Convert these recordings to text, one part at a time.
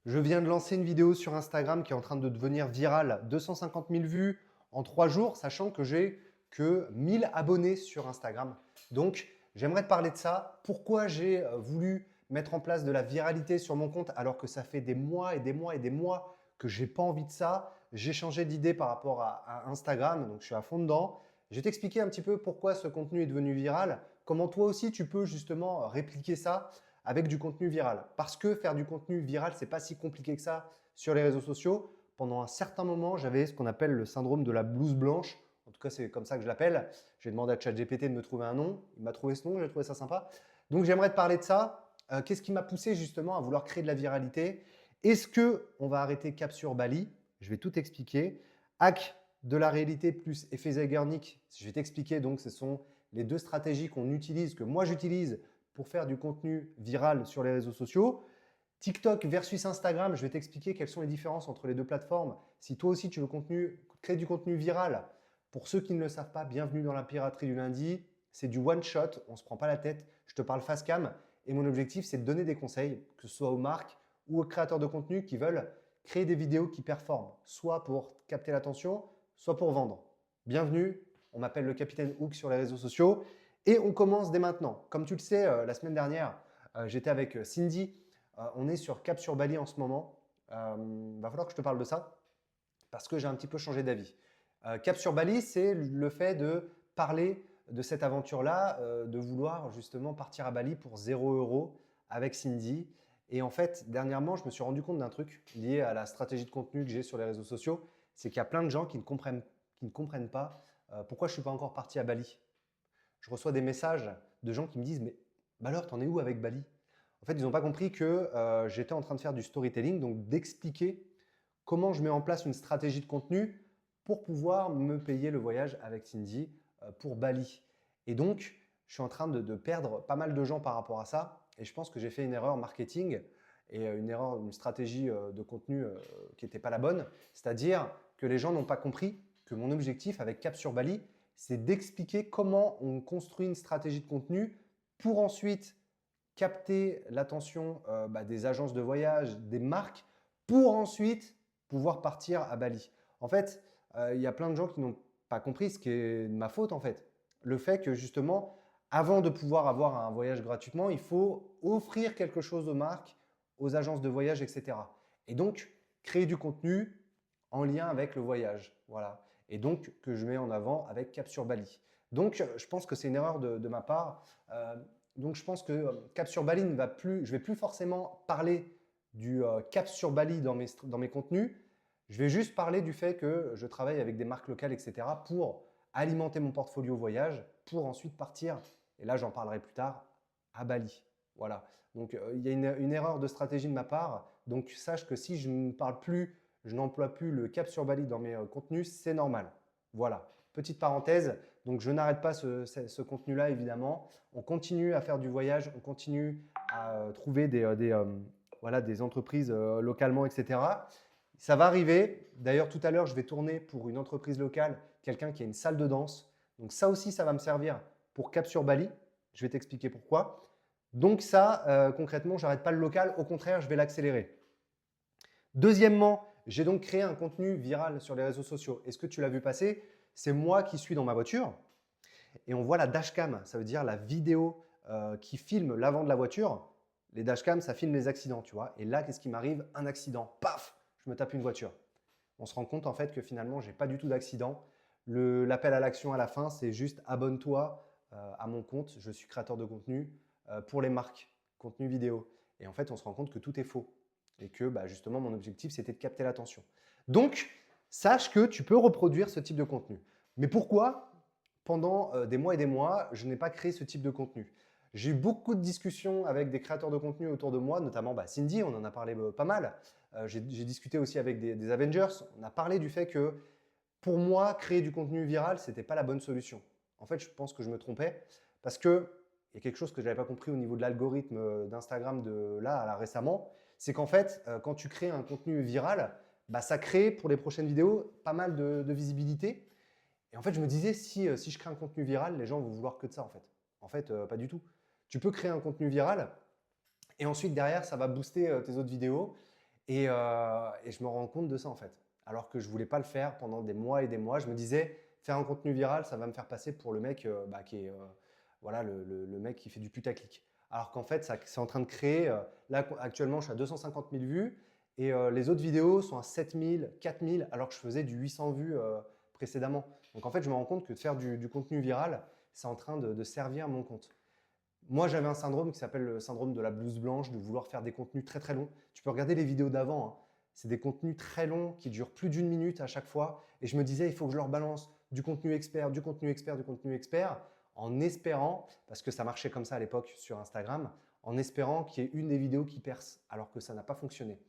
Je viens de lancer une vidéo sur Instagram qui est en train de devenir virale, 250 000 vues en 3 jours, sachant que j'ai que 1000 abonnés sur Instagram. Donc, j'aimerais te parler de ça. Pourquoi j'ai voulu mettre en place de la viralité sur mon compte alors que ça fait des mois et des mois et des mois que je n'ai pas envie de ça. J'ai changé d'idée par rapport à Instagram, donc je suis à fond dedans. Je vais t'expliquer un petit peu pourquoi ce contenu est devenu viral, comment toi aussi tu peux justement répliquer ça avec du contenu viral. Parce que faire du contenu viral, ce n'est pas si compliqué que ça sur les réseaux sociaux. Pendant un certain moment, j'avais ce qu'on appelle le syndrome de la blouse blanche. En tout cas, c'est comme ça que je l'appelle. J'ai demandé à ChatGPT de me trouver un nom. Il m'a trouvé ce nom, j'ai trouvé ça sympa. Donc, j'aimerais te parler de ça. Qu'est-ce qui m'a poussé justement à vouloir créer de la viralité? Est-ce qu'on va arrêter cap sur Bali? Je vais tout expliquer. Hack de la réalité plus effet Zeigarnik, je vais t'expliquer. Donc, ce sont les deux stratégies qu'on utilise, que moi j'utilise pour faire du contenu viral sur les réseaux sociaux. TikTok versus Instagram, je vais t'expliquer quelles sont les différences entre les deux plateformes. Si toi aussi tu veux créer du contenu viral, pour ceux qui ne le savent pas, bienvenue dans la piraterie du lundi. C'est du one shot, on ne se prend pas la tête, je te parle face cam et mon objectif c'est de donner des conseils, que ce soit aux marques ou aux créateurs de contenu qui veulent créer des vidéos qui performent, soit pour capter l'attention, soit pour vendre. Bienvenue, on m'appelle le Capitaine Hook sur les réseaux sociaux et on commence dès maintenant. Comme tu le sais, la semaine dernière, j'étais avec Cindy. On est sur Cap sur Bali en ce moment. Va falloir que je te parle de ça parce que j'ai un petit peu changé d'avis. Cap sur Bali, c'est le fait de parler de cette aventure-là, de vouloir justement partir à Bali pour 0 € avec Cindy. Et en fait, dernièrement, je me suis rendu compte d'un truc lié à la stratégie de contenu que j'ai sur les réseaux sociaux. C'est qu'il y a plein de gens qui ne comprennent pas pourquoi je ne suis pas encore parti à Bali. Je reçois des messages de gens qui me disent « Mais bah alors, t'en es où avec Bali ?» En fait, ils n'ont pas compris que j'étais en train de faire du storytelling, donc d'expliquer comment je mets en place une stratégie de contenu pour pouvoir me payer le voyage avec Cindy pour Bali. Et donc, je suis en train de perdre pas mal de gens par rapport à ça. Et je pense que j'ai fait une erreur marketing et une stratégie de contenu qui n'était pas la bonne. C'est-à-dire que les gens n'ont pas compris que mon objectif avec Cap sur Bali, c'est d'expliquer comment on construit une stratégie de contenu pour ensuite capter l'attention des agences de voyage, des marques, pour ensuite pouvoir partir à Bali. En fait, il y a plein de gens qui n'ont pas compris, ce qui est de ma faute en fait. Le fait que justement, avant de pouvoir avoir un voyage gratuitement, il faut offrir quelque chose aux marques, aux agences de voyage, etc. Et donc, créer du contenu en lien avec le voyage. Voilà. Et donc, que je mets en avant avec Cap sur Bali. Donc, je pense que c'est une erreur de ma part. Donc, je pense que Cap sur Bali ne va plus, je ne vais plus forcément parler du Cap sur Bali dans mes contenus. Je vais juste parler du fait que je travaille avec des marques locales, etc. pour alimenter mon portfolio voyage, pour ensuite partir, et là j'en parlerai plus tard, à Bali. Voilà. Donc, il y a une erreur de stratégie de ma part. Donc, sache que si je ne parle plus, je n'emploie plus le Cap sur Bali dans mes contenus, c'est normal. Voilà. Petite parenthèse, donc je n'arrête pas ce contenu-là évidemment. On continue à faire du voyage, on continue à trouver des entreprises localement, etc. Ça va arriver. D'ailleurs, tout à l'heure, je vais tourner pour une entreprise locale, quelqu'un qui a une salle de danse. Donc ça aussi, ça va me servir pour Cap sur Bali. Je vais t'expliquer pourquoi. Donc ça, concrètement, je n'arrête pas le local. Au contraire, je vais l'accélérer. Deuxièmement, j'ai donc créé un contenu viral sur les réseaux sociaux. Est-ce que tu l'as vu passer? C'est moi qui suis dans ma voiture et on voit la dashcam, ça veut dire la vidéo qui filme l'avant de la voiture. Les dashcams, ça filme les accidents, tu vois. Et là, qu'est-ce qui m'arrive? Un accident. Paf! Je me tape une voiture. On se rend compte en fait que finalement, je n'ai pas du tout d'accident. L'appel à l'action à la fin, c'est juste abonne-toi à mon compte. Je suis créateur de contenu pour les marques, contenu vidéo. Et en fait, on se rend compte que tout est faux et que justement, mon objectif, c'était de capter l'attention. Donc, sache que tu peux reproduire ce type de contenu. Mais pourquoi, pendant des mois et des mois, je n'ai pas créé ce type de contenu? J'ai eu beaucoup de discussions avec des créateurs de contenu autour de moi, notamment Cindy, on en a parlé pas mal. J'ai discuté aussi avec des Avengers. On a parlé du fait que pour moi, créer du contenu viral, ce n'était pas la bonne solution. En fait, je pense que je me trompais parce qu'il y a quelque chose que je n'avais pas compris au niveau de l'algorithme d'Instagram récemment. C'est qu'en fait, quand tu crées un contenu viral, ça crée pour les prochaines vidéos pas mal de visibilité. Et en fait, je me disais, si je crée un contenu viral, les gens vont vouloir que de ça en fait. En fait, pas du tout. Tu peux créer un contenu viral et ensuite derrière, ça va booster tes autres vidéos. Et je me rends compte de ça en fait. Alors que je ne voulais pas le faire pendant des mois et des mois. Je me disais, faire un contenu viral, ça va me faire passer pour le mec qui est voilà, le mec qui fait du putaclic. Alors qu'en fait, c'est en train de créer. Là, actuellement, je suis à 250 000 vues et les autres vidéos sont à 7 000, 4 000, alors que je faisais du 800 vues précédemment. Donc en fait, je me rends compte que de faire du contenu viral, c'est en train de servir mon compte. Moi, j'avais un syndrome qui s'appelle le syndrome de la blouse blanche, de vouloir faire des contenus très très longs. Tu peux regarder les vidéos d'avant, hein. C'est des contenus très longs qui durent plus d'une minute à chaque fois. Et je me disais, il faut que je leur balance du contenu expert, du contenu expert, du contenu expert, en espérant, parce que ça marchait comme ça à l'époque sur Instagram, en espérant qu'il y ait une des vidéos qui perce, alors que ça n'a pas fonctionné.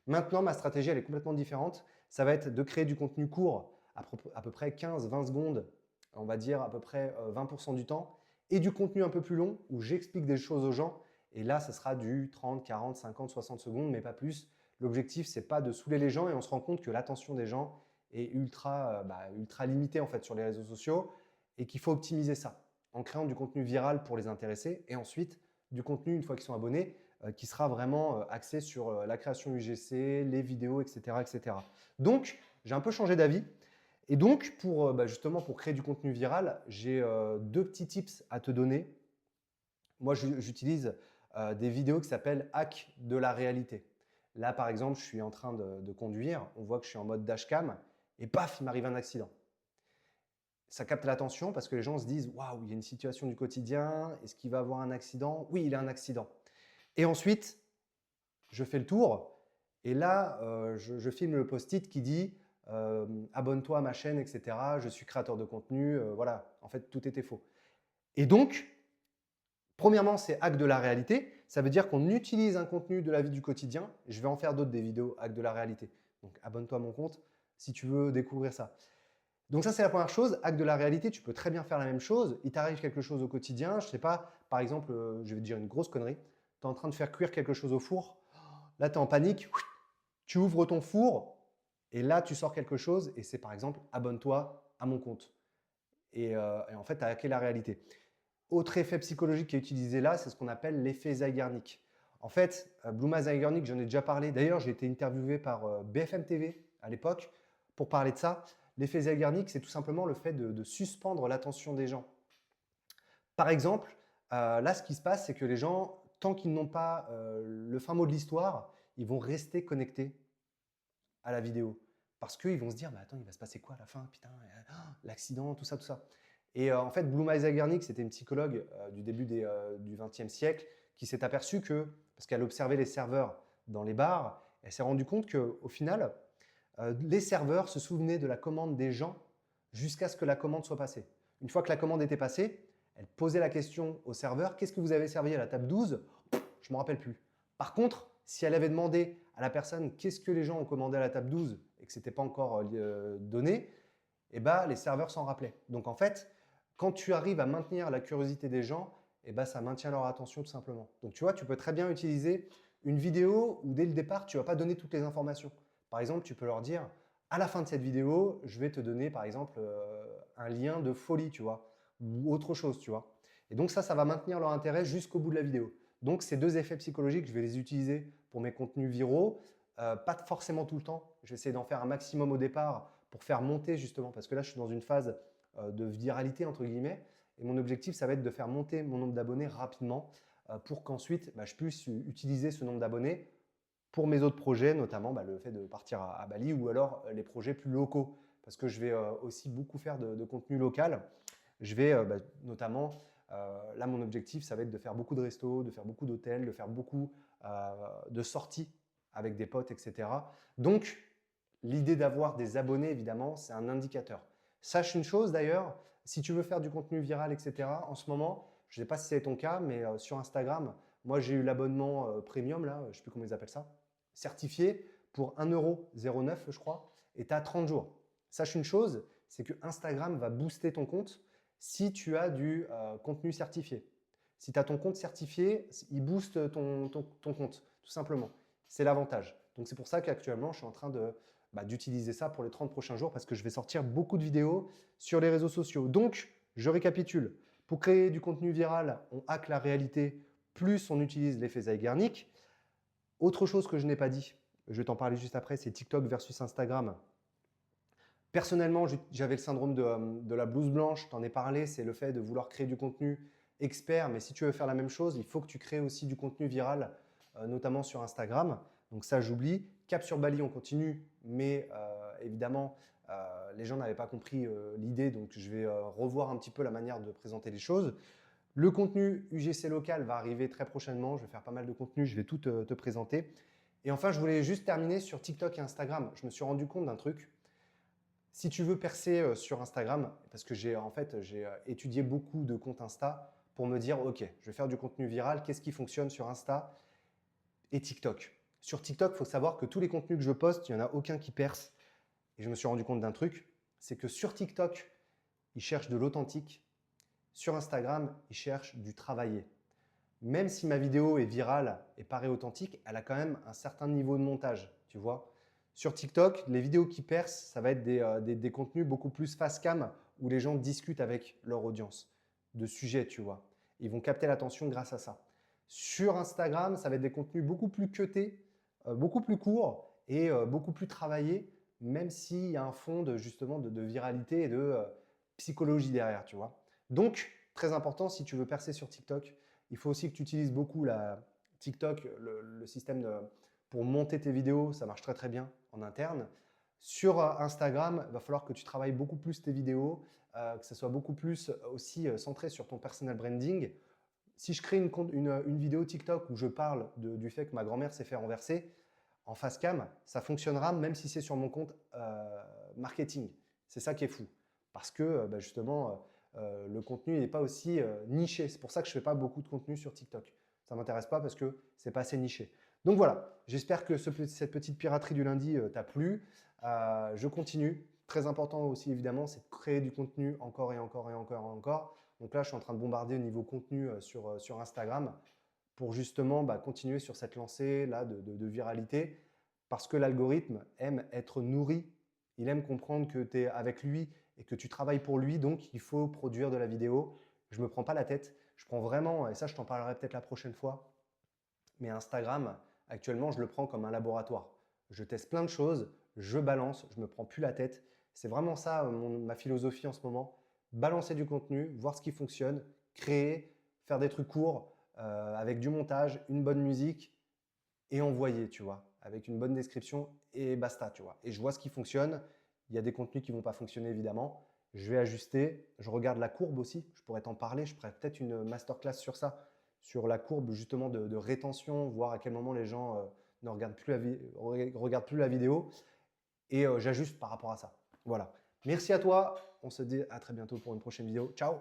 Maintenant, ma stratégie, elle est complètement différente. Ça va être de créer du contenu court, à peu près 15-20 secondes, on va dire à peu près 20% du temps, et du contenu un peu plus long où j'explique des choses aux gens. Et là, ça sera du 30, 40, 50, 60 secondes, mais pas plus. L'objectif, c'est pas de saouler les gens et on se rend compte que l'attention des gens est ultra limitée en fait sur les réseaux sociaux et qu'il faut optimiser ça en créant du contenu viral pour les intéresser et ensuite du contenu une fois qu'ils sont abonnés qui sera vraiment axé sur la création UGC, les vidéos, etc. etc. Donc, j'ai un peu changé d'avis. Et donc, justement, pour créer du contenu viral, j'ai deux petits tips à te donner. Moi, j'utilise des vidéos qui s'appellent Hack de la réalité. Là, par exemple, je suis en train de conduire, on voit que je suis en mode dashcam et paf, il m'arrive un accident. Ça capte l'attention parce que les gens se disent « Waouh, il y a une situation du quotidien, est-ce qu'il va avoir un accident ?» Oui, il a un accident. Et ensuite, je fais le tour et là, je filme le post-it qui dit abonne-toi à ma chaîne, etc. Je suis créateur de contenu. Voilà, en fait, tout était faux. Et donc, premièrement, c'est hack de la réalité. Ça veut dire qu'on utilise un contenu de la vie du quotidien. Je vais en faire d'autres des vidéos hack de la réalité. Donc, abonne-toi à mon compte si tu veux découvrir ça. Donc ça, c'est la première chose. Hack de la réalité, tu peux très bien faire la même chose. Il t'arrive quelque chose au quotidien. Je ne sais pas, par exemple, je vais te dire une grosse connerie. Tu es en train de faire cuire quelque chose au four. Là, tu es en panique. Tu ouvres ton four et là, tu sors quelque chose et c'est par exemple « abonne-toi à mon compte ». Et en fait, tu as hacké la réalité. Autre effet psychologique qui est utilisé là, c'est ce qu'on appelle l'effet Zeigarnik. En fait, Bluma Zeigarnik, j'en ai déjà parlé. D'ailleurs, j'ai été interviewé par BFM TV à l'époque pour parler de ça. L'effet Zeigarnik, c'est tout simplement le fait de suspendre l'attention des gens. Par exemple, là, ce qui se passe, c'est que les gens, tant qu'ils n'ont pas le fin mot de l'histoire, ils vont rester connectés à la vidéo. Parce qu'ils vont se dire, bah, attends, il va se passer quoi à la fin? Putain, l'accident, tout ça, tout ça. Et en fait, Bluma Zeigarnik, c'était une psychologue du début du XXe siècle qui s'est aperçue que, parce qu'elle observait les serveurs dans les bars, elle s'est rendue compte qu'au final, les serveurs se souvenaient de la commande des gens jusqu'à ce que la commande soit passée. Une fois que la commande était passée, elle posait la question au serveur, qu'est-ce que vous avez servi à la table 12? Je ne me rappelle plus. Par contre, si elle avait demandé à la personne qu'est-ce que les gens ont commandé à la table 12 et que ce n'était pas encore donné, eh ben, les serveurs s'en rappelaient. Donc en fait, quand tu arrives à maintenir la curiosité des gens, eh ben, ça maintient leur attention tout simplement. Donc tu vois, tu peux très bien utiliser une vidéo où dès le départ, tu ne vas pas donner toutes les informations. Par exemple, tu peux leur dire, à la fin de cette vidéo, je vais te donner par exemple un lien de folie, tu vois, ou autre chose, tu vois. Et donc ça va maintenir leur intérêt jusqu'au bout de la vidéo. Donc ces deux effets psychologiques, je vais les utiliser pour mes contenus viraux, pas forcément tout le temps. Je vais essayer d'en faire un maximum au départ pour faire monter justement, parce que là je suis dans une phase de viralité entre guillemets, et mon objectif ça va être de faire monter mon nombre d'abonnés rapidement pour qu'ensuite je puisse utiliser ce nombre d'abonnés pour mes autres projets, notamment le fait de partir à Bali ou alors les projets plus locaux, parce que je vais aussi beaucoup faire de contenu local. Je vais notamment, là mon objectif ça va être de faire beaucoup de restos, de faire beaucoup d'hôtels, de faire beaucoup de sorties avec des potes, etc. Donc l'idée d'avoir des abonnés évidemment c'est un indicateur. Sache une chose d'ailleurs, si tu veux faire du contenu viral, etc., en ce moment, je ne sais pas si c'est ton cas, mais sur Instagram, moi j'ai eu l'abonnement premium, là, je ne sais plus comment ils appellent ça, certifié pour 1,09 €, je crois, et tu as 30 jours. Sache une chose, c'est que Instagram va booster ton compte si tu as du contenu certifié. Si tu as ton compte certifié, il booste ton compte, tout simplement. C'est l'avantage. Donc c'est pour ça qu'actuellement, je suis en train d'utiliser ça pour les 30 prochains jours parce que je vais sortir beaucoup de vidéos sur les réseaux sociaux. Donc, je récapitule. Pour créer du contenu viral, on hack la réalité, plus on utilise l'effet Zeigarnik. Autre chose que je n'ai pas dit, je vais t'en parler juste après, c'est TikTok versus Instagram. Personnellement, j'avais le syndrome de la blouse blanche, je t'en ai parlé, c'est le fait de vouloir créer du contenu expert, mais si tu veux faire la même chose, il faut que tu crées aussi du contenu viral, notamment sur Instagram. Donc ça, j'oublie. Cap sur Bali, on continue, mais évidemment, les gens n'avaient pas compris l'idée, donc je vais revoir un petit peu la manière de présenter les choses. Le contenu UGC local va arriver très prochainement, je vais faire pas mal de contenu, je vais tout te présenter. Et enfin, je voulais juste terminer sur TikTok et Instagram. Je me suis rendu compte d'un truc. Si tu veux percer sur Instagram, parce que j'ai étudié beaucoup de comptes Insta pour me dire, OK, je vais faire du contenu viral, qu'est-ce qui fonctionne sur Insta et TikTok. Sur TikTok, il faut savoir que tous les contenus que je poste, il n'y en a aucun qui perce. Et je me suis rendu compte d'un truc, c'est que sur TikTok, ils cherchent de l'authentique. Sur Instagram, ils cherchent du travaillé. Même si ma vidéo est virale et paraît authentique, elle a quand même un certain niveau de montage, tu vois. Sur TikTok, les vidéos qui percent, ça va être des contenus beaucoup plus face cam où les gens discutent avec leur audience de sujets, tu vois. Ils vont capter l'attention grâce à ça. Sur Instagram, ça va être des contenus beaucoup plus cutés, beaucoup plus courts et beaucoup plus travaillés, même s'il y a un fond justement de viralité et de psychologie derrière, tu vois. Donc, très important, si tu veux percer sur TikTok, il faut aussi que tu utilises beaucoup TikTok, le système pour monter tes vidéos, ça marche très très bien en interne. Sur Instagram, il va falloir que tu travailles beaucoup plus tes vidéos, que ce soit beaucoup plus aussi centré sur ton personal branding. Si je crée une vidéo TikTok où je parle du fait que ma grand-mère s'est fait renverser, en face cam, ça fonctionnera même si c'est sur mon compte marketing. C'est ça qui est fou. Parce que justement, le contenu n'est pas aussi niché. C'est pour ça que je ne fais pas beaucoup de contenu sur TikTok. Ça ne m'intéresse pas parce que ce n'est pas assez niché. Donc voilà, j'espère que cette petite piraterie du lundi t'a plu. Je continue. Très important aussi évidemment, c'est de créer du contenu encore et encore et encore et encore. Donc là, je suis en train de bombarder au niveau contenu sur Instagram pour justement continuer sur cette lancée là de viralité parce que l'algorithme aime être nourri. Il aime comprendre que tu es avec lui et que tu travailles pour lui, donc il faut produire de la vidéo. Je ne me prends pas la tête. Je prends vraiment, et ça je t'en parlerai peut-être la prochaine fois, mais Instagram, actuellement, je le prends comme un laboratoire. Je teste plein de choses, je balance, je ne me prends plus la tête. C'est vraiment ça ma philosophie en ce moment. Balancer du contenu, voir ce qui fonctionne, créer, faire des trucs courts avec du montage, une bonne musique et envoyer, tu vois, avec une bonne description et basta, tu vois. Et je vois ce qui fonctionne. Il y a des contenus qui ne vont pas fonctionner évidemment. Je vais ajuster. Je regarde la courbe aussi. Je pourrais t'en parler. Je ferai peut-être une masterclass sur ça, sur la courbe justement de rétention, voir à quel moment les gens ne regardent plus la vidéo. Et j'ajuste par rapport à ça. Voilà. Merci à toi. On se dit à très bientôt pour une prochaine vidéo. Ciao!